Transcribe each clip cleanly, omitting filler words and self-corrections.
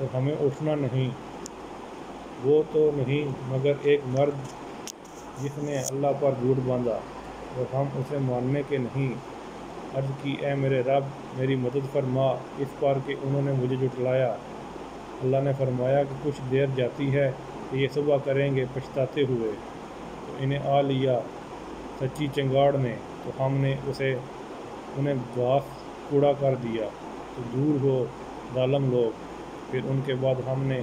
اور ہمیں اٹھنا نہیں، وہ تو نہیں مگر ایک مرد جس نے اللہ پر جھوٹ باندھا اور ہم اسے ماننے کے نہیں۔ عرض کی اے میرے رب میری مدد فرما، اس پر کہ انہوں نے مجھے جھٹلایا۔ اللہ نے فرمایا کہ کچھ دیر جاتی ہے کہ یہ صبح کریں گے پچھتاتے ہوئے، تو انہیں آ لیا سچی چنگاڑ نے، تو ہم نے انہیں گھاس کوڑا کر دیا، تو دور ہو ظالم لوگ۔ پھر ان کے بعد ہم نے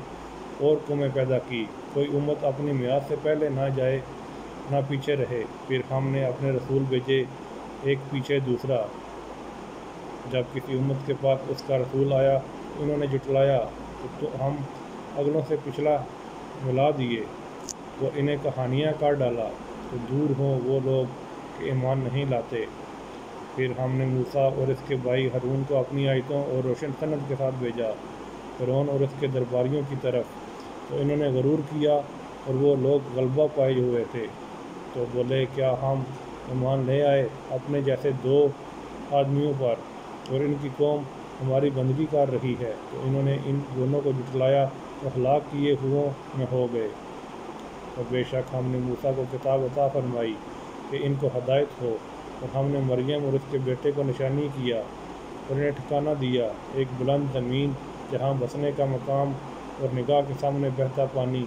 اور قومیں پیدا کی، کوئی امت اپنی میعاد سے پہلے نہ جائے نہ پیچھے رہے۔ پھر ہم نے اپنے رسول بھیجے ایک پیچھے دوسرا، جب کسی امت کے پاس اس کا رسول آیا تو انہوں نے جھٹلایا، تو ہم اگلوں سے پچھلا ملا دیے اور انہیں کہانیاں کر ڈالا، تو دور ہوں وہ لوگ کہ ایمان نہیں لاتے۔ پھر ہم نے موسیٰ اور اس کے بھائی ہارون کو اپنی آیتوں اور روشن سند کے ساتھ بھیجا فرعون اور اس کے درباریوں کی طرف، تو انہوں نے غرور کیا اور وہ لوگ غلبہ پائے ہوئے تھے، تو بولے کیا ہم ایمان لے آئے اپنے جیسے دو آدمیوں پر، اور ان کی قوم ہماری بندگی کر رہی ہے، تو انہوں نے ان دونوں کو جھٹلایا تو ہلاک کیے ہوئوں میں ہو گئے۔ اور بے شک ہم نے موسیٰ کو کتاب عطا فرمائی کہ ان کو ہدایت ہو، اور ہم نے مریم اور اس کے بیٹے کو نشانی کیا اور انہیں ٹھکانہ دیا ایک بلند زمین جہاں بسنے کا مقام اور نگاہ کے سامنے بہتا پانی۔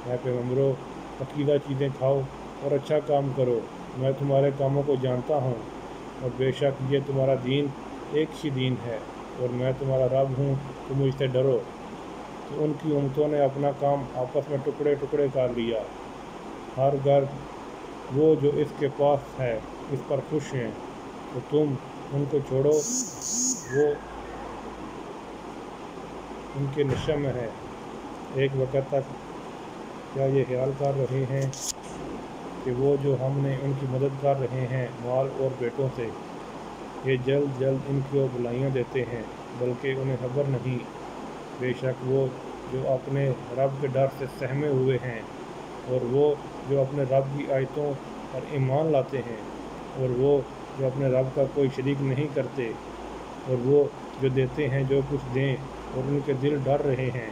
اے پیغمبرو پاکیزہ چیزیں کھاؤ اور اچھا کام کرو، میں تمہارے کاموں کو جانتا ہوں، اور بے شک یہ تمہارا دین ایک ہی دین ہے، اور میں تمہارا رب ہوں تو مجھ سے ڈرو۔ تو ان کی امتوں نے اپنا کام آپس میں ٹکڑے ٹکڑے کر لیا، ہر گھر وہ جو اس کے پاس ہے اس پر خوش ہیں، تو تم ان کو چھوڑو، وہ ان کے نشہ میں ہے۔ ایک وقت تک کیا یہ خیال کر رہے ہیں کہ وہ جو ہم نے ان کی مدد کر رہے ہیں مال اور بیٹوں سے، یہ جلد جلد ان کو بلائیاں دیتے ہیں، بلکہ انہیں خبر نہیں۔ بے شک وہ جو اپنے رب کے ڈر سے سہمے ہوئے ہیں، اور وہ جو اپنے رب کی آیتوں پر ایمان لاتے ہیں، اور وہ جو اپنے رب کا کوئی شریک نہیں کرتے، اور وہ جو دیتے ہیں جو کچھ دیں، اور ان کے دل ڈر رہے ہیں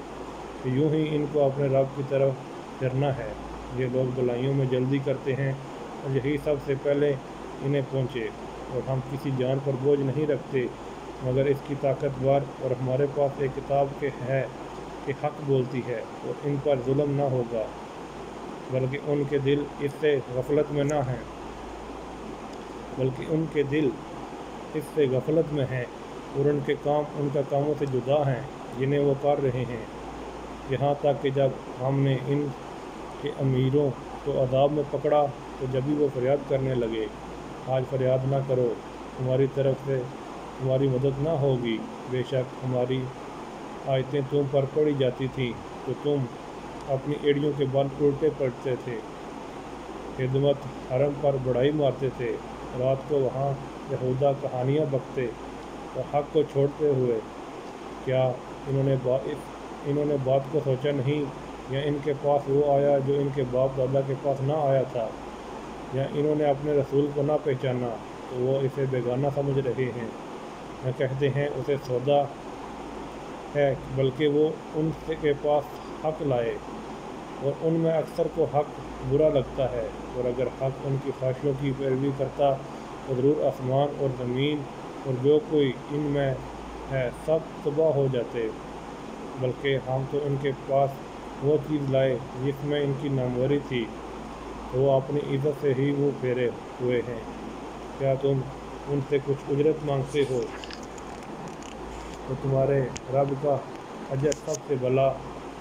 کہ یوں ہی ان کو اپنے رب کی طرف پھرنا ہے۔ یہ لوگ بلائیوں میں جلدی کرتے ہیں اور یہی سب سے پہلے انہیں پہنچے، اور ہم کسی جان پر بوجھ نہیں رکھتے مگر اس کی طاقتور، اور ہمارے پاس ایک کتاب کے ہے کہ حق بولتی ہے اور ان پر ظلم نہ ہوگا، بلکہ ان کے دل اس سے غفلت میں نہ ہیں، بلکہ ان کے دل اس سے غفلت میں ہیں، اور ان کے کام ان کا کاموں سے جدا ہیں جنہیں وہ کر رہے ہیں، یہاں تک کہ جب ہم نے ان کے امیروں کو عذاب میں پکڑا تو جبھی وہ فریاد کرنے لگے، آج فریاد نہ کرو، تمہاری طرف سے تمہاری مدد نہ ہوگی، بے شک ہماری آیتیں تم پر پڑھی جاتی تھیں تو تم اپنی ایڑیوں کے بل الٹے پڑتے تھے، خدمت حرم پر بڑائی مارتے تھے، رات کو وہاں یہودہ کہانیاں بکتے اور حق کو چھوڑتے ہوئے۔ کیا انہوں نے بات کو سوچا نہیں، یا ان کے پاس وہ آیا جو ان کے باپ دادا کے پاس نہ آیا تھا، یا انہوں نے اپنے رسول کو نہ پہچانا تو وہ اسے بیگانہ سمجھ رہے ہیں، نہ کہتے ہیں اسے سودا ہے، بلکہ وہ ان کے پاس حق لائے، اور ان میں اکثر کو حق برا لگتا ہے، اور اگر حق ان کی خواہشوں کی پیروی کرتا تو ضرور آسمان اور زمین اور جو کوئی ان میں ہے سب تباہ ہو جاتے، بلکہ ہم تو ان کے پاس وہ چیز لائے جس میں ان کی ناموری تھی، تو وہ اپنی عزت سے ہی منہ پھیرے ہوئے ہیں۔ کیا تم ان سے کچھ اجرت مانگتے ہو تو تمہارے رب کا اجر سب سے بھلا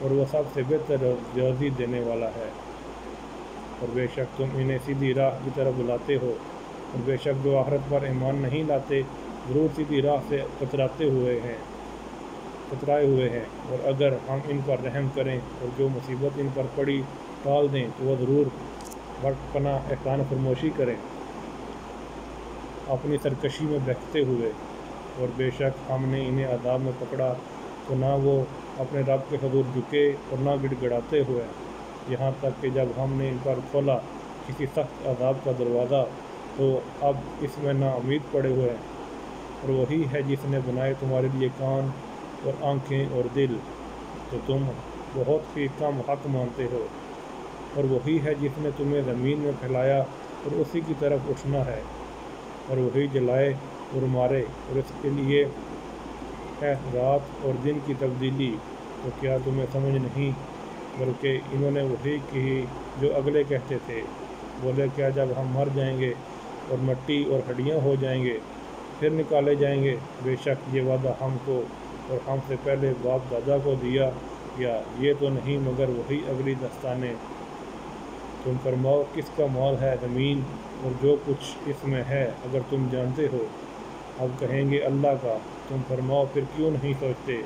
اور وہ سب سے بہتر جزا دینے والا ہے۔ اور بے شک تم انہیں سیدھی راہ کی طرف بلاتے ہو، اور بے شک جو آخرت پر ایمان نہیں لاتے ضرور سیدھی راہ سے کترائے ہوئے ہیں، اور اگر ہم ان پر رحم کریں اور جو مصیبت ان پر پڑی ٹال دیں تو وہ ضرور وقت پناہ احسان فرموشی کریں اپنی سرکشی میں بہکتے ہوئے۔ اور بے شک ہم نے انہیں عذاب میں پکڑا تو نہ وہ اپنے رب کے حضور جھکے اور نہ گڑ گڑاتے ہوئے، یہاں تک کہ جب ہم نے ان پر کھولا کسی سخت عذاب کا دروازہ تو اب اس میں نا امید پڑے ہوئے ہیں۔ اور وہی ہے جس نے بنائے تمہارے لیے کان اور آنکھیں اور دل، تو تم بہت ہی کم حق مانتے ہو، اور وہی ہے جس نے تمہیں زمین میں پھیلایا اور اسی کی طرف اٹھنا ہے، اور وہی جلائے اور مارے، اور اس کے لیے ہے رات اور دن کی تبدیلی، تو کیا تمہیں سمجھ نہیں؟ بلکہ انہوں نے وہی کہی جو اگلے کہتے تھے، بولے کیا جب ہم مر جائیں گے اور مٹی اور ہڈیاں ہو جائیں گے پھر نکالے جائیں گے؟ بے شک یہ وعدہ ہم کو اور ہم سے پہلے باپ دادا کو دیا گیا، یہ تو نہیں مگر وہی اگلی داستانیں۔ تم فرماؤ کس کا مال ہے زمین اور جو کچھ اس میں ہے، اگر تم جانتے ہو؟ اب کہیں گے اللہ کا۔ تم فرماؤ پھر کیوں نہیں سوچتے؟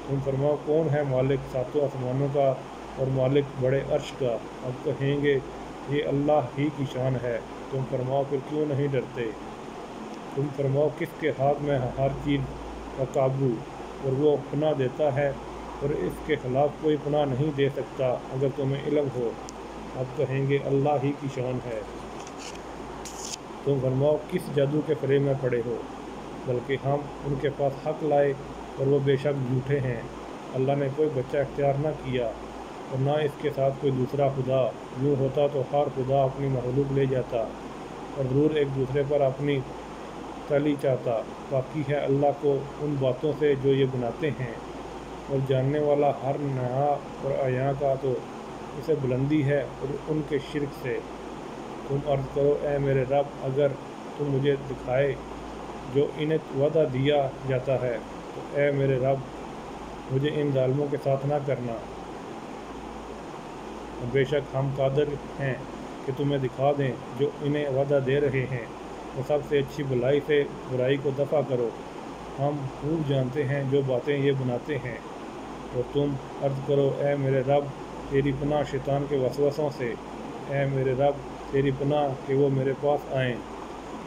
تم فرماؤ کون ہے مالک ساتوں آسمانوں کا اور مالک بڑے عرش کا؟ اب کہیں گے یہ اللہ ہی کی شان ہے۔ تم فرماؤ پھر کیوں نہیں ڈرتے؟ تم فرماؤ کس کے ہاتھ میں ہر چیز کا قابو، اور وہ پناہ دیتا ہے اور اس کے خلاف کوئی پناہ نہیں دے سکتا اگر تمہیں علم ہو۔ اب کہیں گے اللہ ہی کی شان ہے۔ تم فرماؤ کس جادو کے فریب میں پڑے ہو؟ بلکہ ہم ان کے پاس حق لائے اور وہ بے شک جھوٹے ہیں۔ اللہ نے کوئی بچہ اختیار نہ کیا اور نہ اس کے ساتھ کوئی دوسرا خدا، یوں ہوتا تو ہر خدا اپنی مخلوق لے جاتا اور ضرور ایک دوسرے پر اپنی تلی چاہتا۔ باقی ہے اللہ کو ان باتوں سے جو یہ بناتے ہیں، اور جاننے والا ہر نہا اور عیاں کا تو اسے بلندی ہے اور ان کے شرک سے۔ تم عرض کرو اے میرے رب، اگر تم مجھے دکھائے جو انہیں وعدہ دیا جاتا ہے، تو اے میرے رب مجھے ان ظالموں کے ساتھ نہ کرنا، بے شک ہم قادر ہیں کہ تمہیں دکھا دیں جو انہیں وعدہ دے رہے ہیں، اور سب سے اچھی بھلائی سے برائی کو دفع کرو، ہم خوب جانتے ہیں جو باتیں یہ بناتے ہیں۔ اور تم عرض کرو اے میرے رب تیری پناہ شیطان کے وسوسوں سے، اے میرے رب تیری پناہ کہ وہ میرے پاس آئیں،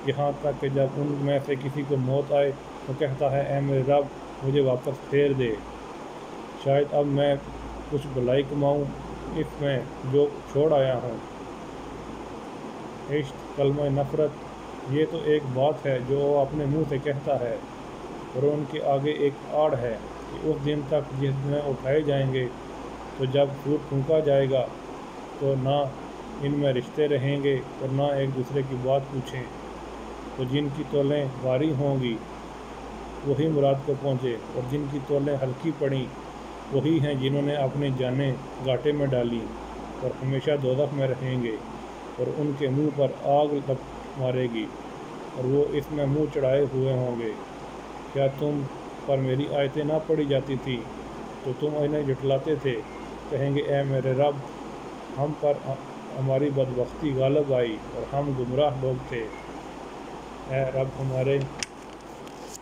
یہاں تک کہ جب ان میں سے کسی کو موت آئے تو کہتا ہے اے میرے رب مجھے واپس پھیر دے، شاید اب میں کچھ بھلائی کماؤں اس میں جو چھوڑ آیا ہوں۔ عشق کلمہ نفرت یہ تو ایک بات ہے جو وہ اپنے منہ سے کہتا ہے، اور ان کے آگے ایک آڑ ہے کہ اس دن تک جس میں اٹھائے جائیں گے، تو جب سور پھونکا جائے گا تو نہ ان میں رشتے رہیں گے اور نہ ایک دوسرے کی بات پوچھیں، تو جن کی تولیں بھاری ہوں گی وہی مراد کو پہنچے، اور جن کی تولیں ہلکی پڑیں وہی ہیں جنہوں نے اپنی جانیں گھاٹے میں ڈالیں اور ہمیشہ دوزخ میں رہیں گے، اور ان کے منہ پر آگ لگ مارے گی اور وہ اس میں منہ چڑھائے ہوئے ہوں گے۔ کیا تم پر میری آیتیں نہ پڑھی جاتی تھی تو تم انہیں جھٹلاتے تھے؟ کہیں گے اے میرے رب ہم پر ہماری بدبختی غالب آئی اور ہم گمراہ لوگ تھے، اے رب ہمارے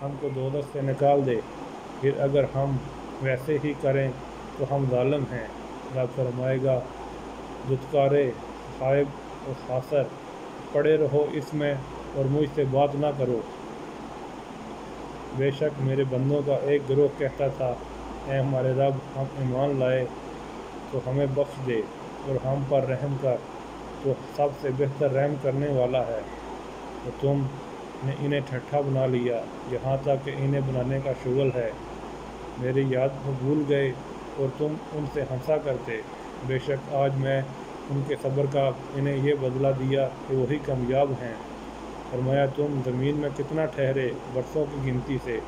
ہم کو دوزخ سے نکال دے، پھر اگر ہم ویسے ہی کریں تو ہم ظالم ہیں۔ رب فرمائے گا دھتکارے خائب اور خاسر، پڑے رہو اس میں اور مجھ سے بات نہ کرو۔ بے شک میرے بندوں کا ایک گروہ کہتا تھا اے ہمارے رب ہم ایمان لائے تو ہمیں بخش دے اور ہم پر رحم کر، تو سب سے بہتر رحم کرنے والا ہے۔ تو تم نے انہیں ٹھٹھا بنا لیا یہاں تک کہ انہیں بنانے کا شغل ہے، میری یاد کو بھول گئے اور تم ان سے ہنسا کرتے۔ بے شک آج میں ان کے صبر کا انہیں یہ بدلہ دیا کہ وہی کامیاب ہیں۔ فرمایا تم زمین میں کتنا ٹھہرے برسوں کی گنتی سے،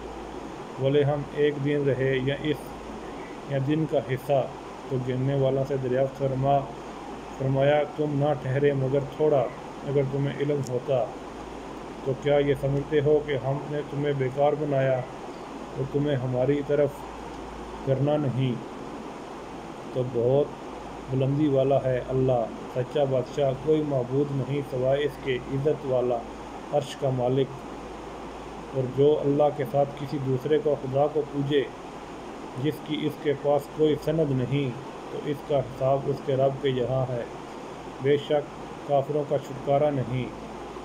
بولے ہم ایک دن رہے یا دن کا حصہ، تو گننے والا سے دریافت فرمایا تم نہ ٹھہرے مگر تھوڑا، اگر تمہیں علم ہوتا تو کیا یہ سمجھتے ہو کہ ہم نے تمہیں بیکار بنایا اور تمہیں ہماری طرف کرنا نہیں؟ تو بہت بلندی والا ہے اللہ، سچا بادشاہ، کوئی معبود نہیں سوائے اس کے، عزت والا، عرش کا مالک۔ اور جو اللہ کے ساتھ کسی دوسرے کو خدا کو پوجے جس کی اس کے پاس کوئی سند نہیں، تو اس کا حساب اس کے رب کے یہاں ہے، بے شک کافروں کا چھٹکارا نہیں۔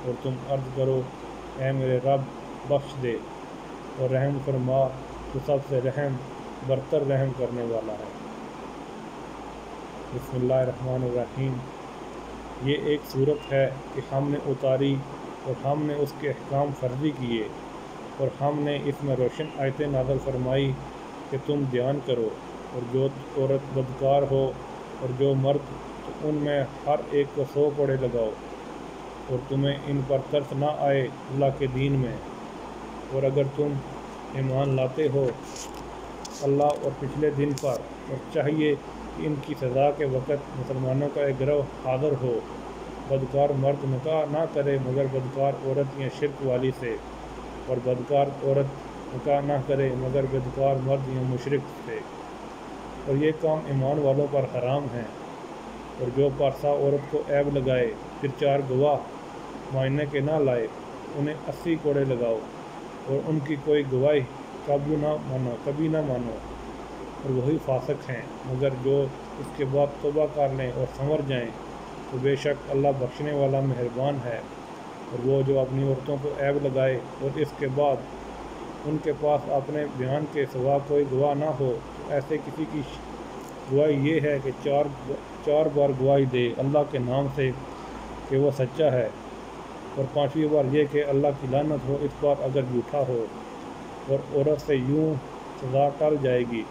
اور تم عرض کرو اے میرے رب بخش دے اور رحم فرما، تو سب سے رحم برتر رحم کرنے والا ہے۔ بسم اللہ الرحمن الرحیم۔ یہ ایک صورت ہے کہ ہم نے اتاری اور ہم نے اس کے احکام فرضی کیے، اور ہم نے اس میں روشن آیتیں نازل فرمائی کہ تم دھیان کرو، اور جو عورت بدکار ہو اور جو مرد، تو ان میں ہر ایک کو 100 کوڑے لگاؤ، اور تمہیں ان پر ترس نہ آئے اللہ کے دین میں، اور اگر تم ایمان لاتے ہو اللہ اور پچھلے دن پر، اور چاہیے کہ ان کی سزا کے وقت مسلمانوں کا ایک گروہ حاضر ہو، بدکار مرد نکاح نہ کرے مگر بدکار عورت یا شرک والی سے، اور بدکار عورت نکاح نہ کرے مگر بدکار مرد یا مشرک سے، اور یہ کام ایمان والوں پر حرام ہیں۔ اور جو پارسا عورت کو عیب لگائے پھر 4 گواہ معائنے کے نہ لائے، انہیں 80 کوڑے لگاؤ، اور ان کی کوئی گواہی کبھی نہ مانو، اور وہی فاسق ہیں، مگر جو اس کے بعد توبہ کر لیں اور سنور جائیں تو بے شک اللہ بخشنے والا مہربان ہے۔ اور وہ جو اپنی عورتوں کو عیب لگائے اور اس کے بعد ان کے پاس اپنے بیان کے سوا کوئی گواہ نہ ہو، تو ایسے کسی کی گواہی یہ ہے کہ 4 بار گواہی دے اللہ کے نام سے کہ وہ سچا ہے، اور 5ویں بار یہ کہ اللہ کی لعنت ہو اس پر اگر جھوٹا ہو، اور عورت سے یوں سزا ٹل جائے گی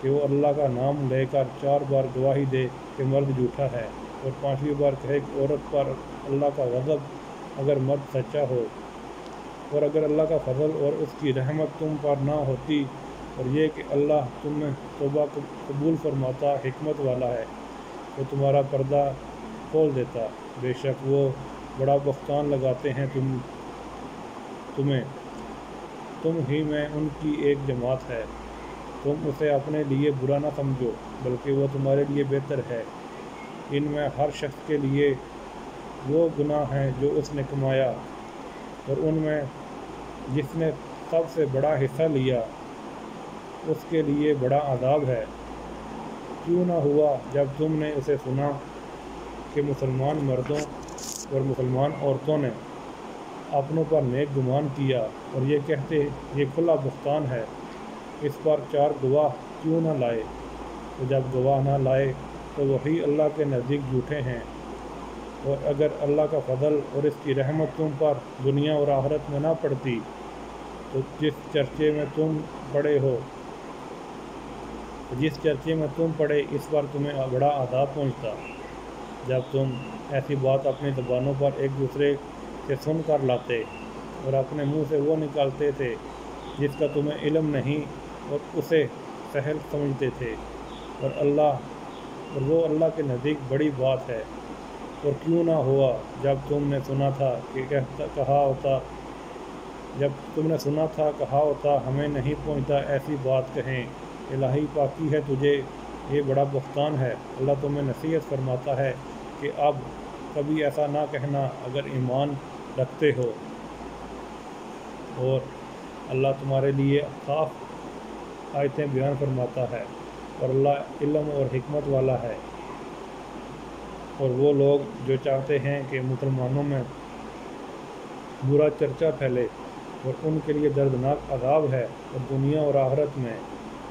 کہ وہ اللہ کا نام لے کر 4 بار گواہی دے کہ مرد جھوٹا ہے، اور 5ویں بار کہے کہ عورت پر اللہ کا غضب اگر مرد سچا ہو، اور اگر اللہ کا فضل اور اس کی رحمت تم پر نہ ہوتی، اور یہ کہ اللہ تم میں توبہ قبول فرماتا حکمت والا ہے، تو تمہارا پردہ کھول دیتا، بے شک وہ بڑا بہتان لگاتے ہیں تمہیں، تم ہی میں ان کی ایک جماعت ہے، تم اسے اپنے لیے برا نہ سمجھو بلکہ وہ تمہارے لیے بہتر ہے۔ ان میں ہر شخص کے لیے وہ گناہ ہیں جو اس نے کمایا، اور ان میں جس نے سب سے بڑا حصہ لیا اس کے لیے بڑا عذاب ہے۔ کیوں نہ ہوا جب تم نے اسے سنا کہ مسلمان مردوں اور مسلمان عورتوں نے اپنوں پر نیک گمان کیا اور یہ کہتے یہ کھلا بہتان ہے، اس پر 4 گواہ کیوں نہ لائے، تو جب گواہ نہ لائے تو وہی اللہ کے نزدیک جھوٹے ہیں۔ اور اگر اللہ کا فضل اور اس کی رحمت تم پر دنیا اور آخرت میں نہ پڑتی تو جس چرچے میں تم پڑے اس پر تمہیں بڑا عذاب پہنچتا، جب تم ایسی بات اپنی زبانوں پر ایک دوسرے سے سن کر لاتے اور اپنے منہ سے وہ نکالتے تھے جس کا تمہیں علم نہیں، اور اسے سہل سمجھتے تھے، اور وہ اللہ کے نزدیک بڑی بات ہے۔ اور کیوں نہ ہوا جب تم نے سنا تھا کہا ہوتا ہمیں نہیں پہنچتا ایسی بات کہیں، الہی پاکی ہے تجھے، یہ بڑا بہتان ہے۔ اللہ تمہیں نصیحت فرماتا ہے کہ اب کبھی ایسا نہ کہنا اگر ایمان رکھتے ہو، اور اللہ تمہارے لیے صاف آیتیں بیان فرماتا ہے، اور اللہ علم اور حکمت والا ہے۔ اور وہ لوگ جو چاہتے ہیں کہ مسلمانوں میں برا چرچا پھیلے، اور ان کے لیے دردناک عذاب ہے اور دنیا اور آخرت میں،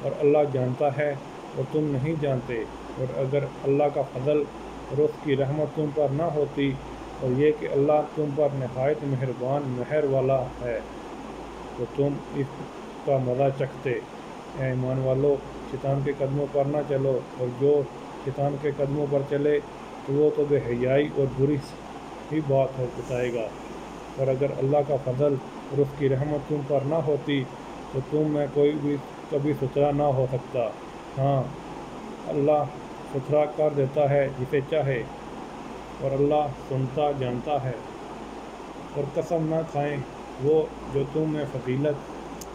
اور اللہ جانتا ہے اور تم نہیں جانتے، اور اگر اللہ کا فضل اور اس کی رحمت تم پر نہ ہوتی، اور یہ کہ اللہ تم پر نہایت مہربان مہر والا ہے، تو تم اس کا مزہ چکھتے۔ اے ایمان والو، شیطان کے قدموں پر نہ چلو، اور جو شیطان کے قدموں پر چلے تو وہ تو بے حیائی اور بری ہی بات بتائے گا، اور اگر اللہ کا فضل اور اس کی رحمت تم پر نہ ہوتی تو تم میں کوئی بھی کبھی ستھرا نہ ہو سکتا۔ ہاں، اللہ ستھرا کر دیتا ہے جسے چاہے، اور اللہ سنتا جانتا ہے۔ اور قسم نہ کھائیں وہ جو تم میں فضیلت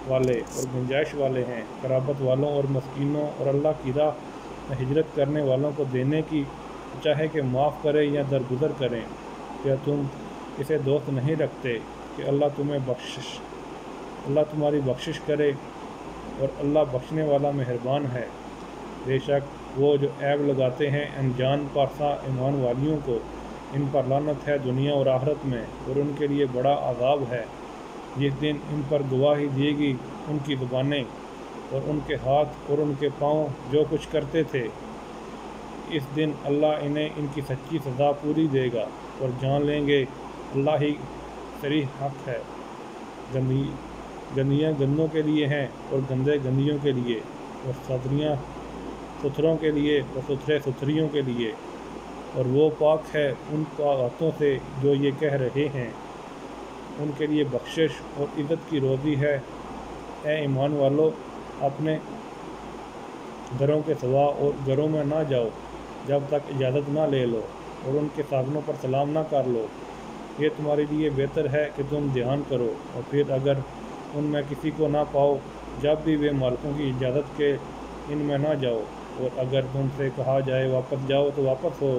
والے اور گنجائش والے ہیں، قرابت والوں اور مسکینوں اور اللہ کی راہ میں ہجرت کرنے والوں کو دینے کی، چاہے کہ معاف کرے یا درگزر کریں۔ کیا تم اسے دوست نہیں رکھتے کہ اللہ تمہاری بخشش کرے، اور اللہ بخشنے والا مہربان ہے۔ بے شک وہ جو عیب لگاتے ہیں انجان پارسا ایمان والیوں کو، ان پر لعنت ہے دنیا اور آخرت میں، اور ان کے لیے بڑا عذاب ہے۔ جس دن ان پر گواہی دیے گی ان کی زبانیں اور ان کے ہاتھ اور ان کے پاؤں جو کچھ کرتے تھے، اس دن اللہ انہیں ان کی سچی سزا پوری دے گا، اور جان لیں گے اللہ ہی صریح حق ہے۔ گندیاں گندوں کے لیے ہیں اور گندے گندیوں کے لیے۔ اور ستریاں ستھروں کے لیے اور ستھرے ستھریوں کے لیے، اور وہ پاک ہے ان باتوں سے جو یہ کہہ رہے ہیں، ان کے لیے بخشش اور عزت کی روزی ہے۔ اے ایمان والو، اپنے گھروں کے سوا اور گھروں میں نہ جاؤ جب تک اجازت نہ لے لو، اور ان کے سامنوں پر سلام نہ کر لو۔ یہ تمہارے لیے بہتر ہے کہ تم دھیان کرو، اور پھر اگر ان میں کسی کو نہ پاؤ جب بھی وہ مالکوں کی اجازت کے ان میں نہ جاؤ، اور اگر تم سے کہا جائے واپس جاؤ تو واپس ہو۔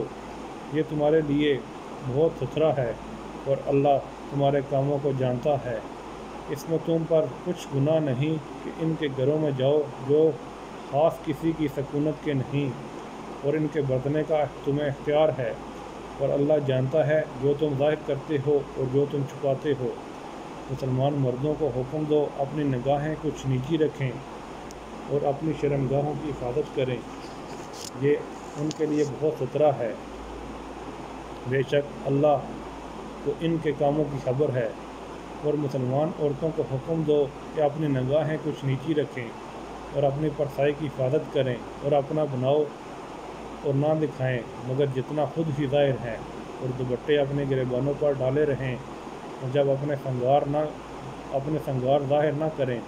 یہ تمہارے لیے بہت ستھرا ہے، اور اللہ تمہارے کاموں کو جانتا ہے۔ اس میں تم پر کچھ گناہ نہیں کہ ان کے گھروں میں جاؤ جو خاص کسی کی سکونت کے نہیں، اور ان کے برتنے کا تمہیں اختیار ہے، اور اللہ جانتا ہے جو تم ظاہر کرتے ہو اور جو تم چھپاتے ہو۔ مسلمان مردوں کو حکم دو اپنی نگاہیں کچھ نیچی رکھیں اور اپنی شرمگاہوں کی حفاظت کریں، یہ ان کے لیے بہت ستھرا ہے۔ بے شک اللہ کو ان کے کاموں کی خبر ہے۔ اور مسلمان عورتوں کو حکم دو کہ اپنی نگاہیں کچھ نیچی رکھیں اور اپنی پرسائی کی حفاظت کریں، اور اپنا بناؤ اور نہ دکھائیں مگر جتنا خود ہی ظاہر ہے، اور دوپٹے اپنے گریبانوں پر ڈالے رہیں، اور جب اپنے سنگار ظاہر نہ کریں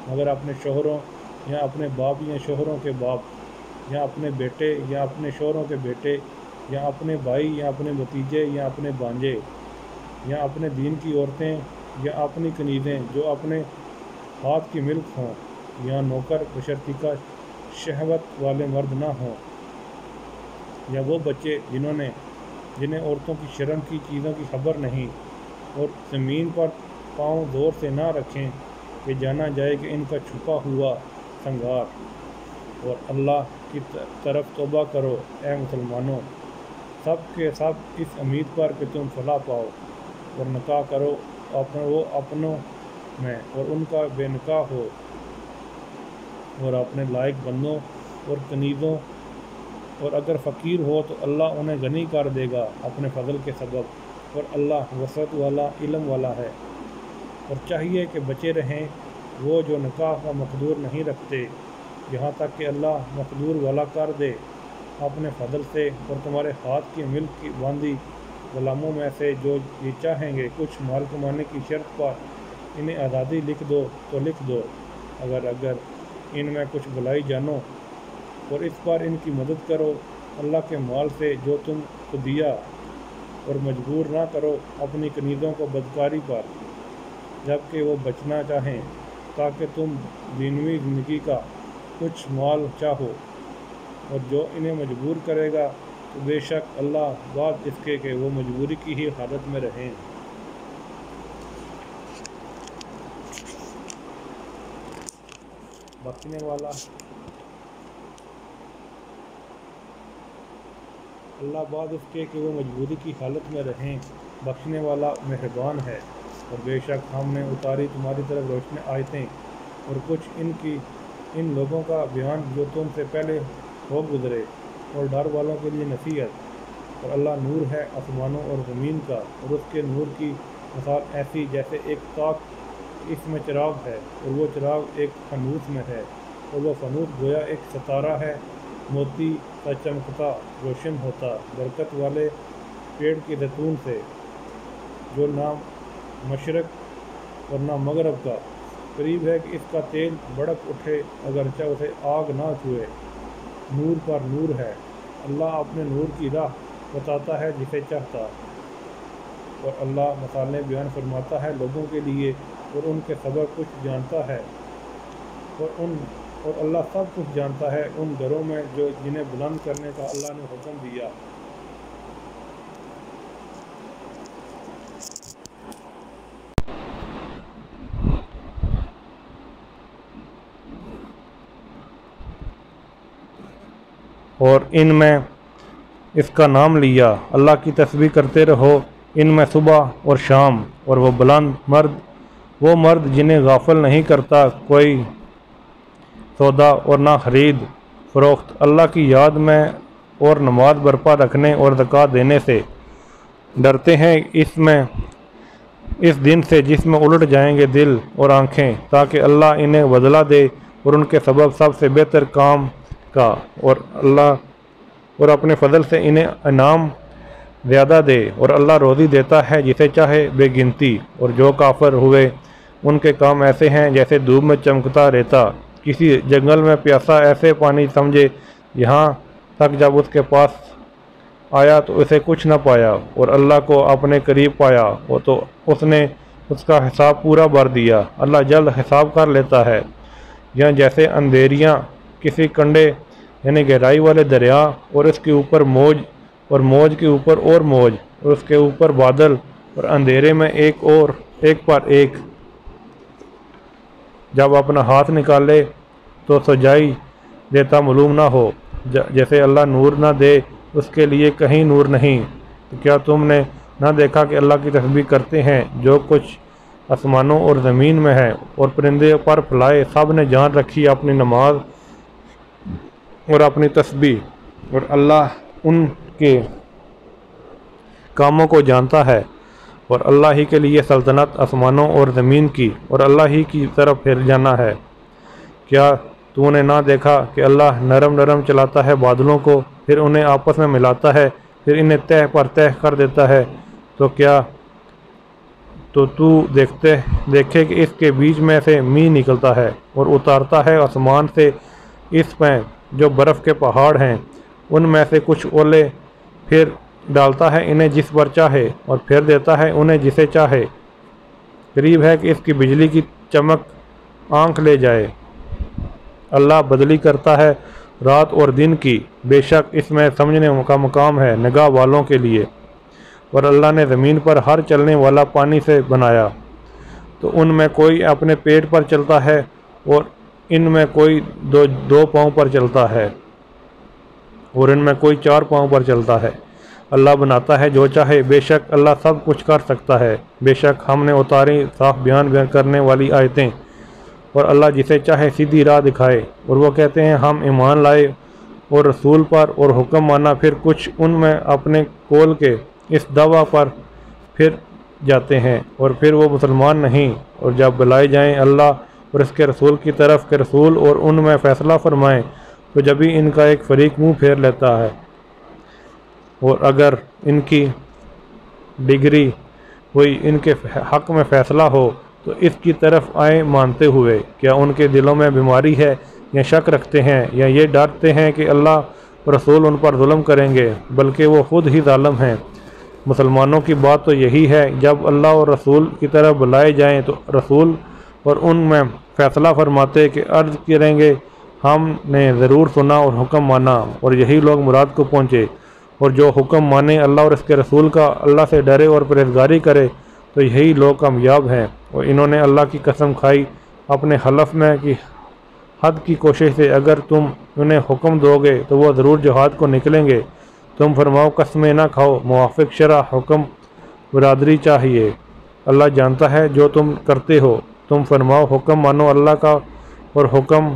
مگر اپنے شوہروں یا اپنے باپ یا شوہروں کے باپ یا اپنے بیٹے یا اپنے شوہروں کے بیٹے یا اپنے بھائی یا اپنے بھتیجے یا اپنے بھانجے یا اپنے دین کی عورتیں یا اپنی کنیزیں جو اپنے ہاتھ کی ملک ہوں، یا نوکر بشرطیکہ شہوت والے مرد نہ ہوں، یا وہ بچے جنہیں عورتوں کی شرم کی چیزوں کی خبر نہیں، اور زمین پر پاؤں زور سے نہ رکھیں کہ جانا جائے کہ ان کا چھپا ہوا سنگار۔ اور اللہ کی طرف توبہ کرو اے مسلمانوں، سب کے سب اس امید پر کہ تم فلاح پاؤ، اور نکاح کرو وہ اپنوں میں اور ان کا بے نکاح ہو، اور اپنے لائق بندوں اور کنیزوں، اور اگر فقیر ہو تو اللہ انہیں غنی کر دے گا اپنے فضل کے سبب، اور اللہ وسعت والا علم والا ہے۔ اور چاہیے کہ بچے رہیں وہ جو نکاح کا مقدور نہیں رکھتے، یہاں تک کہ اللہ مقدور والا کر دے اپنے فضل سے، اور تمہارے ہاتھ کی ملک کی باندھی غلاموں میں سے جو یہ چاہیں گے کچھ مال کمانے کی شرط پر انہیں آزادی لکھ دو تو لکھ دو، اگر ان میں کچھ بھلائی جانو، اور اس پر ان کی مدد کرو اللہ کے مال سے جو تم کو دیا، اور مجبور نہ کرو اپنی کنیزوں کو بدکاری پر جب کہ وہ بچنا چاہیں، تاکہ تم دینوی زندگی کا کچھ مال چاہو، اور جو انہیں مجبور کرے گا تو بے شک اللہ بعد اس کے کہ وہ مجبوری کی ہی حالت میں رہیں۔ بخشنے والا اللہ بعد اس کے کہ وہ مجبوری کی حالت میں رہیں بخشنے والا مہربان ہے۔ اور بے شک ہم نے اتاری تمہاری طرف روشن آیتیں اور کچھ ان لوگوں کا بیان جو تم سے پہلے ہو گزرے، اور ڈر والوں کے لیے نصیحت۔ اور اللہ نور ہے آسمانوں اور زمین کا، اور اس کے نور کی مثال ایسی جیسے ایک تاک اس میں چراغ ہے، اور وہ چراغ ایک فانوس میں ہے، اور وہ فانوس گویا ایک ستارہ ہے موتی کا چمکتا روشن ہوتا برکت والے پیڑ کے زیتون سے، جو نہ مشرق اور نہ مغرب کا قریب ہے کہ اس کا تیل بھڑک اٹھے اگرچہ اسے آگ نہ چھوئے، نور پر نور ہے۔ اللہ اپنے نور کی راہ بتاتا ہے جسے چاہتا، اور اللہ مثالیں بیان فرماتا ہے لوگوں کے لیے، اور ان کے سبب کچھ جانتا ہے، اور اللہ سب کچھ جانتا ہے ان گھروں میں جنہیں بلند کرنے کا اللہ نے حکم دیا۔ اور ان میں اس کا نام لیا، اللہ کی تسبیح کرتے رہو ان میں صبح اور شام، اور وہ بلند مرد، وہ مرد جنہیں غافل نہیں کرتا کوئی سودا اور نہ خرید فروخت اللہ کی یاد میں اور نماز برپا رکھنے اور زکوٰۃ دینے سے ڈرتے ہیں، اس دن سے جس میں الٹ جائیں گے دل اور آنکھیں، تاکہ اللہ انہیں بدلہ دے اور ان کے سبب سب سے بہتر کام کا، اور اپنے فضل سے انہیں انعام زیادہ دے، اور اللہ روزی دیتا ہے جسے چاہے بے گنتی۔ اور جو کافر ہوئے ان کے کام ایسے ہیں جیسے دھوپ میں چمکتا ریتا، کسی جنگل میں پیاسا ایسے پانی سمجھے یہاں تک جب اس کے پاس آیا تو اسے کچھ نہ پایا، اور اللہ کو اپنے قریب پایا تو اس نے اس کا حساب پورا بھر دیا۔ اللہ جلد حساب کر لیتا ہے۔ یا جیسے اندھیریاں کسی کنڈے یعنی گہرائی والے دریا، اور اس کے اوپر موج، اور موج کے اوپر اور موج، اور اس کے اوپر بادل، اور اندھیرے میں ایک پر ایک، جب اپنا ہاتھ نکالے تو سجائی دیتا معلوم نہ ہو، جیسے اللہ نور نہ دے اس کے لیے کہیں نور نہیں۔ تو کیا تم نے نہ دیکھا کہ اللہ کی تسبیح کرتے ہیں جو کچھ آسمانوں اور زمین میں ہے، اور پرندے پر پھیلائے، سب نے جان رکھی اپنی نماز اور اپنی تسبیح، اور اللہ ان کے کاموں کو جانتا ہے، اور اللہ ہی کے لیے سلطنت آسمانوں اور زمین کی، اور اللہ ہی کی طرف پھر جانا ہے۔ کیا تو نے نہ دیکھا کہ اللہ نرم نرم چلاتا ہے بادلوں کو، پھر انہیں آپس میں ملاتا ہے، پھر انہیں تہ پر تہ کر دیتا ہے، تو کیا تو دیکھے کہ اس کے بیچ میں سے می نکلتا ہے، اور اتارتا ہے آسمان سے اس میں جو برف کے پہاڑ ہیں، ان میں سے کچھ اولے، پھر ڈالتا ہے انہیں جس پر چاہے، اور پھر دیتا ہے انہیں جسے چاہے۔ قریب ہے کہ اس کی بجلی کی چمک آنکھ لے جائے۔ اللہ بدلی کرتا ہے رات اور دن کی، بے شک اس میں سمجھنے کا مقام ہے نگاہ والوں کے لیے۔ اور اللہ نے زمین پر ہر چلنے والا پانی سے بنایا، تو ان میں کوئی اپنے پیٹ پر چلتا ہے، اور ان میں کوئی دو پاؤں پر چلتا ہے، اور ان میں کوئی 4 پاؤں پر چلتا ہے۔ اللہ بناتا ہے جو چاہے، بے شک اللہ سب کچھ کر سکتا ہے۔ بے شک ہم نے اتاری صاف بیان کرنے والی آیتیں، اور اللہ جسے چاہے سیدھی راہ دکھائے۔ اور وہ کہتے ہیں ہم ایمان لائے اور رسول پر اور حکم مانا، پھر کچھ ان میں اپنے قول کے اس دعویٰ پر پھر جاتے ہیں، اور پھر وہ مسلمان نہیں۔ اور جب بلائے جائیں اللہ اور اس کے رسول کی طرف کہ رسول اور ان میں فیصلہ فرمائیں، تو جبھی ان کا ایک فریق منہ پھیر لیتا ہے، اور اگر ان کی ڈگری ہوئی ان کے حق میں فیصلہ ہو تو اس کی طرف آئیں مانتے ہوئے۔ کیا ان کے دلوں میں بیماری ہے، یا شک رکھتے ہیں، یا یہ ڈرتے ہیں کہ اللہ اور رسول ان پر ظلم کریں گے، بلکہ وہ خود ہی ظالم ہیں۔ مسلمانوں کی بات تو یہی ہے، جب اللہ اور رسول کی طرف بلائے جائیں تو رسول اور ان میں فیصلہ فرماتے کہ عرض کریں گے ہم نے ضرور سنا اور حکم مانا، اور یہی لوگ مراد کو پہنچے۔ اور جو حکم مانے اللہ اور اس کے رسول کا، اللہ سے ڈرے اور پرہیزگاری کرے، تو یہی لوگ کامیاب ہیں۔ اور انہوں نے اللہ کی قسم کھائی اپنے حلف میں کہ حد کی کوشش سے اگر تم انہیں حکم دو گے تو وہ ضرور جہاد کو نکلیں گے۔ تم فرماؤ قسمیں نہ کھاؤ، موافق شرع حکم برادری چاہیے، اللہ جانتا ہے جو تم کرتے ہو۔ تم فرماؤ حکم مانو اللہ کا اور حکم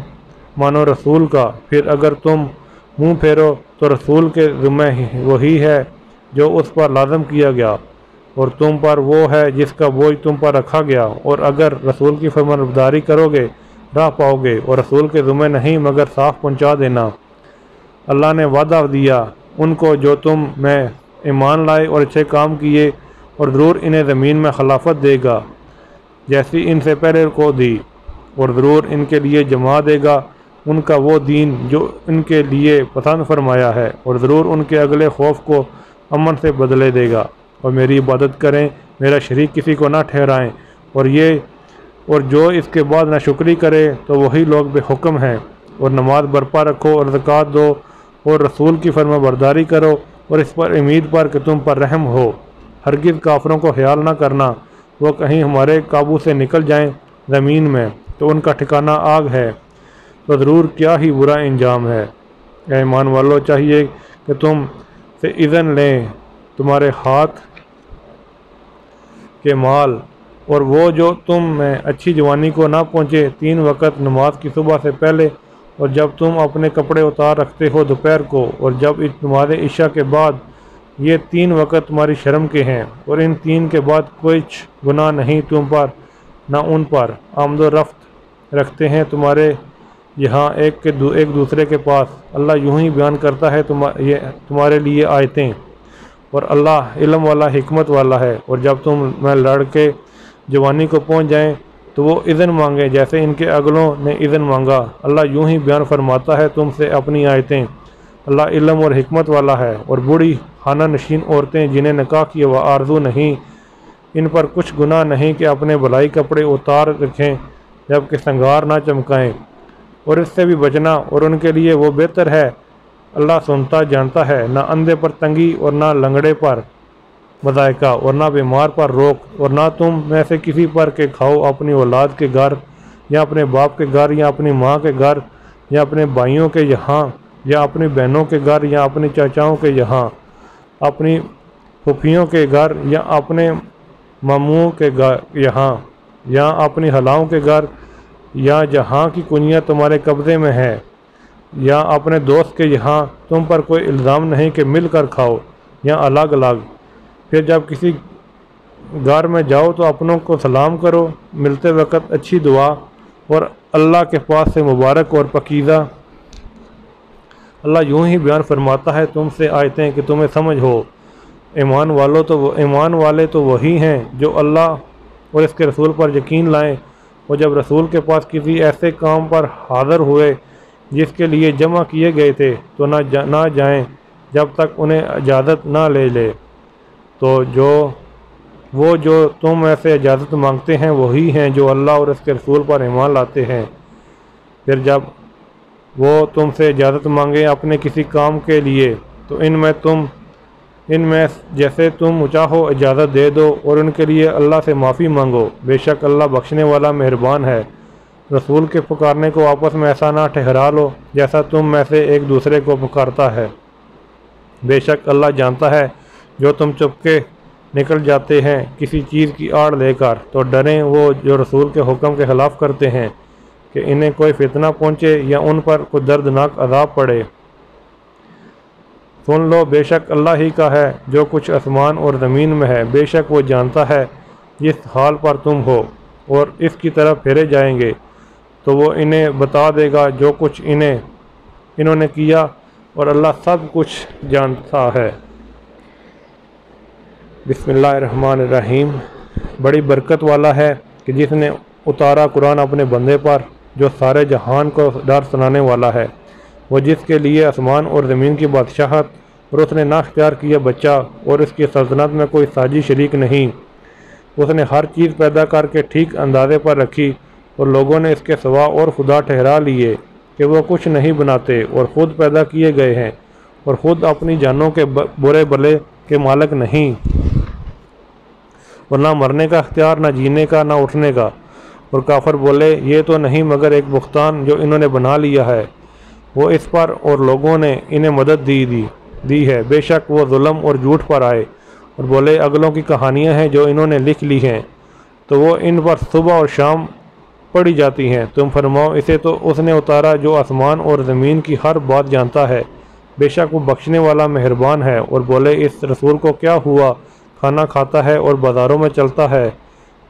مانو رسول کا، پھر اگر تم منہ پھیرو تو رسول کے ذمہ وہی ہے جو اس پر لازم کیا گیا، اور تم پر وہ ہے جس کا بوجھ تم پر رکھا گیا، اور اگر رسول کی فرمانبرداری کرو گے راہ پاؤ گے، اور رسول کے ذمہ نہیں مگر صاف پہنچا دینا۔ اللہ نے وعدہ دیا ان کو جو تم میں ایمان لائے اور اچھے کام کیے، اور ضرور انہیں زمین میں خلافت دے گا جیسی ان سے پہلے کو دی، اور ضرور ان کے لیے جما دے گا ان کا وہ دین جو ان کے لیے پسند فرمایا ہے، اور ضرور ان کے اگلے خوف کو امن سے بدلے دے گا۔ اور میری عبادت کریں، میرا شریک کسی کو نہ ٹھہرائیں، اور جو اس کے بعد ناشکری کرے تو وہی لوگ بے حکم ہیں۔ اور نماز برپا رکھو اور زکوٰۃ دو، اور رسول کی فرما برداری کرو، اور اس پر امید پر کہ تم پر رحم ہو۔ ہرگز کافروں کو خیال نہ کرنا وہ کہیں ہمارے قابو سے نکل جائیں زمین میں تو ان کا ٹھکانہ آگ ہے، تو ضرور کیا ہی برا انجام ہے۔ اے ایمان والو، چاہیے کہ تم سے اذن لیں تمہارے ہاتھ کے مال، اور وہ جو تم میں اچھی جوانی کو نہ پہنچے 3 وقت نماز کی صبح سے پہلے، اور جب تم اپنے کپڑے اتار رکھتے ہو دوپہر کو، اور جب نماز عشاء کے بعد، یہ 3 وقت تمہاری شرم کے ہیں، اور ان 3 کے بعد کچھ گناہ نہیں تم پر نہ ان پر۔ آمد و رفت رکھتے ہیں تمہارے یہاں ایک دوسرے کے پاس۔ اللہ یوں ہی بیان کرتا ہے تمہارے لیے آیتیں، اور اللہ علم والا حکمت والا ہے۔ اور جب تم میں لڑ کے جوانی کو پہنچ جائیں تو وہ اذن مانگیں جیسے ان کے اگلوں نے اذن مانگا۔ اللہ یوں ہی بیان فرماتا ہے تم سے اپنی آیتیں۔ اللہ علم اور حکمت والا ہے۔ اور بوڑھی خانہ نشین عورتیں جنہیں نکاح کی آرزو نہیں، ان پر کچھ گناہ نہیں کہ اپنے بھلائی کپڑے اتار رکھیں جب کہ سنگار نہ چمکائیں، اور اس سے بھی بچنا اور ان کے لیے وہ بہتر ہے۔ اللہ سنتا جانتا ہے۔ نہ اندھے پر تنگی اور نہ لنگڑے پر مذائقہ اور نہ بیمار پر روک، اور نہ تم میں سے کسی پر کہ کھاؤ اپنی اولاد کے گھر یا اپنے باپ کے گھر یا اپنی ماں کے گھر یا اپنے بھائیوں کے یہاں یا اپنی بہنوں کے گھر یا اپنے چاچاؤں کے یہاں، اپنی پھوپھیوں کے گھر یا اپنے ماموں کے گھر یہاں یا اپنی خلاؤں کے گھر، یا جہاں کی کنیاں تمہارے قبضے میں ہے، یا اپنے دوست کے یہاں۔ تم پر کوئی الزام نہیں کہ مل کر کھاؤ یا الگ الگ۔ پھر جب کسی گھر میں جاؤ تو اپنوں کو سلام کرو ملتے وقت اچھی دعا، اور اللہ کے پاس سے مبارک اور پاکیزہ۔ اللہ یوں ہی بیان فرماتا ہے تم سے آیتیں کہ تمہیں سمجھ ہو۔ ایمان والے تو وہی ہیں جو اللہ اور اس کے رسول پر یقین لائیں، اور جب رسول کے پاس کسی ایسے کام پر حاضر ہوئے جس کے لیے جمع کیے گئے تھے تو نہ جائیں جب تک انہیں اجازت نہ لے لے۔ تو جو تم ایسے اجازت مانگتے ہیں وہی ہیں جو اللہ اور اس کے رسول پر ایمان لاتے ہیں۔ پھر جب وہ تم سے اجازت مانگے اپنے کسی کام کے لیے تو ان میں جیسے تم چاہو اجازت دے دو، اور ان کے لیے اللہ سے معافی مانگو۔ بے شک اللہ بخشنے والا مہربان ہے۔ رسول کے پکارنے کو آپس میں ایسا نہ ٹھہرا لو جیسا تم میں سے ایک دوسرے کو پکارتا ہے۔ بے شک اللہ جانتا ہے جو تم چپکے نکل جاتے ہیں کسی چیز کی آڑ لے کر، تو ڈریں وہ جو رسول کے حکم کے خلاف کرتے ہیں کہ انہیں کوئی فتنہ پہنچے یا ان پر کوئی دردناک عذاب پڑے۔ سن لو، بے شک اللہ ہی کا ہے جو کچھ آسمان اور زمین میں ہے۔ بے شک وہ جانتا ہے جس حال پر تم ہو، اور اس کی طرف پھیرے جائیں گے تو وہ انہیں بتا دے گا جو کچھ انہوں نے کیا، اور اللہ سب کچھ جانتا ہے۔ بسم اللہ الرحمن الرحیم۔ بڑی برکت والا ہے کہ جس نے اتارا قرآن اپنے بندے پر، جو سارے جہان کو ڈر سنانے والا ہے۔ وہ جس کے لیے آسمان اور زمین کی بادشاہت، اور اس نے نہ اختیار کیا بچہ، اور اس کی سلطنت میں کوئی ساجی شریک نہیں۔ اس نے ہر چیز پیدا کر کے ٹھیک اندازے پر رکھی، اور لوگوں نے اس کے سوا اور خدا ٹھہرا لیے کہ وہ کچھ نہیں بناتے اور خود پیدا کیے گئے ہیں، اور خود اپنی جانوں کے برے بھلے کے مالک نہیں، اور نہ مرنے کا اختیار، نہ جینے کا، نہ اٹھنے کا۔ اور کافر بولے یہ تو نہیں مگر ایک بہتان جو انہوں نے بنا لیا ہے، وہ اس پر اور لوگوں نے انہیں مدد دی ہے۔ بے شک وہ ظلم اور جھوٹ پر آئے، اور بولے اگلوں کی کہانیاں ہیں جو انہوں نے لکھ لی ہیں، تو وہ ان پر صبح اور شام پڑھی جاتی ہیں۔ تم فرماؤ اسے تو اس نے اتارا جو آسمان اور زمین کی ہر بات جانتا ہے۔ بے شک وہ بخشنے والا مہربان ہے۔ اور بولے اس رسول کو کیا ہوا، کھانا کھاتا ہے اور بازاروں میں چلتا ہے،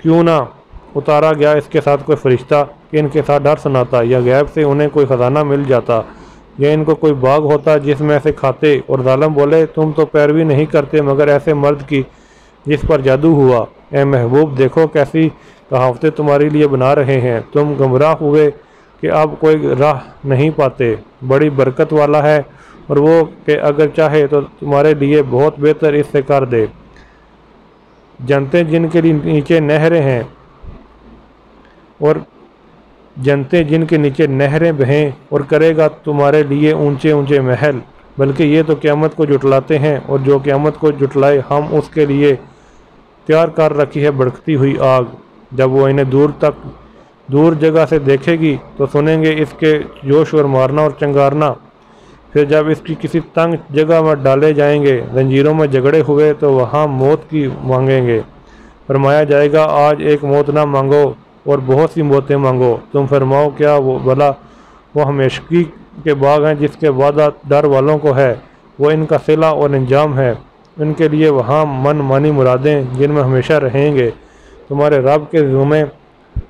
کیوں نہ اتارا گیا اس کے ساتھ کوئی فرشتہ کہ ان کے ساتھ ڈر سناتا، یا غیب سے انہیں کوئی خزانہ مل جاتا، یا ان کو کوئی باغ ہوتا جس میں سے کھاتے۔ اور ظالم بولے تم تو پیروی نہیں کرتے مگر ایسے مرد کی جس پر جادو ہوا۔ اے محبوب دیکھو کیسی کہاوتیں تمہارے لیے بنا رہے ہیں، تم گمراہ ہوئے کہ اب کوئی راہ نہیں پاتے۔ بڑی برکت والا ہے، اور وہ کہ اگر چاہے تو تمہارے لیے بہت بہتر اس سے کر دے۔ جنتیں جن کے نیچے نہریں ہیں، اور جنتیں جن کے نیچے نہریں بہیں، اور کرے گا تمہارے لیے اونچے اونچے محل۔ بلکہ یہ تو قیامت کو جھٹلاتے ہیں، اور جو قیامت کو جھٹلائے ہم اس کے لیے تیار کر رکھی ہے بھڑکتی ہوئی آگ۔ جب وہ انہیں دور جگہ سے دیکھے گی تو سنیں گے اس کے جوش اور مارنا اور چنگارنا۔ پھر جب اس کی کسی تنگ جگہ میں ڈالے جائیں گے، زنجیروں میں جگڑے ہوئے، تو وہاں موت کی مانگیں گے۔ فرمایا جائے گا آج ایک موت نہ مانگو اور بہت سی موتیں مانگو۔ تم فرماؤ کیا وہ ہمیشگی کے باغ ہیں جس کے وعدہ ڈر والوں کو ہے، وہ ان کا صلہ اور انجام ہے۔ ان کے لیے وہاں من مانی مرادیں جن میں ہمیشہ رہیں گے، تمہارے رب کے ذمہ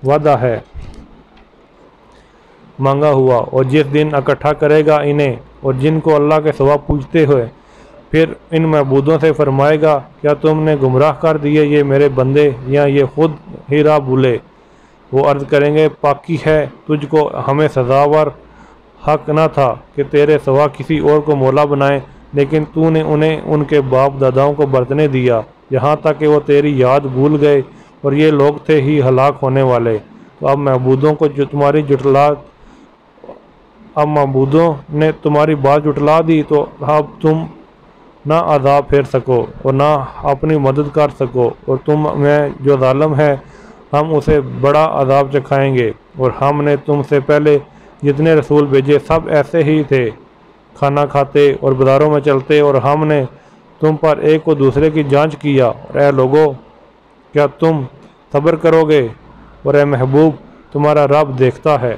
وعدہ ہے۔ مانگا ہوا، اور جس دن اکٹھا کرے گا انہیں اور جن کو اللہ کے سوا پوچھتے ہوئے، پھر ان معبودوں سے فرمائے گا کیا تم نے گمراہ کر دیے یہ میرے بندے یا یہ خود ہی راہ بھولے؟ وہ عرض کریں گے پاکی ہے تجھ کو، ہمیں سزاور حق نہ تھا کہ تیرے سوا کسی اور کو مولا بنائیں، لیکن تو نے انہیں ان کے باپ داداؤں کو برتنے دیا یہاں تک کہ وہ تیری یاد بھول گئے، اور یہ لوگ تھے ہی ہلاک ہونے والے۔ تو اب معبودوں نے تمہاری بات جٹلا دی، تو اب تم نہ عذاب پھیر سکو اور نہ اپنی مدد کر سکو، اور تم میں جو ظالم ہے ہم اسے بڑا عذاب چکھائیں گے۔ اور ہم نے تم سے پہلے جتنے رسول بھیجے سب ایسے ہی تھے، کھانا کھاتے اور بازاروں میں چلتے، اور ہم نے تم پر ایک کو دوسرے کی جانچ کیا۔ اور اے لوگو کیا تم صبر کرو گے؟ اور اے محبوب تمہارا رب دیکھتا ہے۔